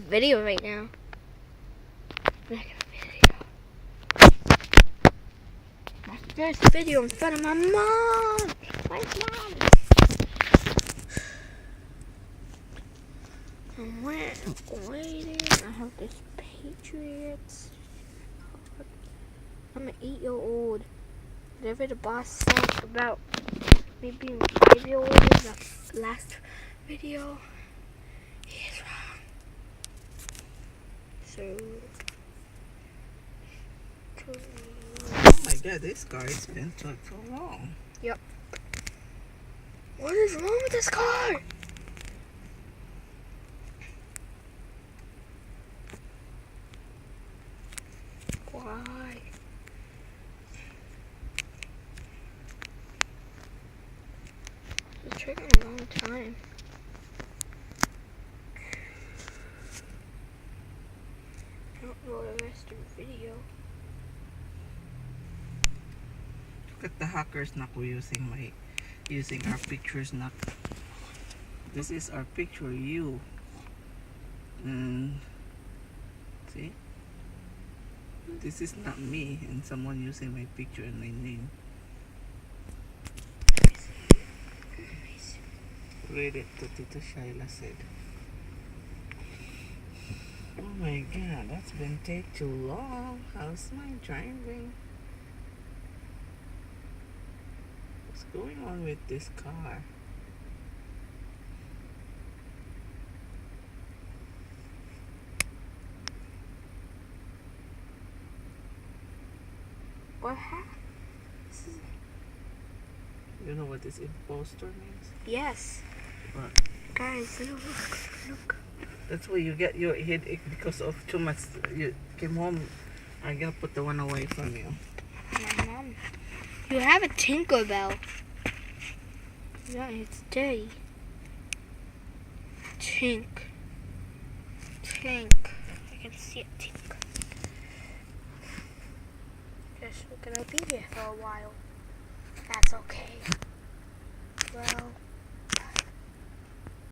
video right now. Making a video. My first video in front of my mom. My mom. I'm waiting. I have this Patriots. I'm an 8-year-old. Whatever the boss said about me being 5-year-old in the last video, he is wrong. So, oh my god, this car has been so long. Yep. What is wrong with this car? Why? It's taking a long time. I don't know the rest of the video. Look at the hackers na ko using our pictures na. This is our picture, you. See? This is not me, and someone using my picture and my name. Read it to Tito Shaila said. Oh my god, that's been take too long. How's my driving? What's going on with this car? What happened? You know what this imposter means? Yes. What? Guys, look. That's why you get your headache because of too much. You came home. I'm gonna put the one away from you. My mom. You have a Tinkerbell. Yeah, it's dirty. Tink. I can see it, Tink. Guess we're gonna be here for a while. That's okay. Well, bye.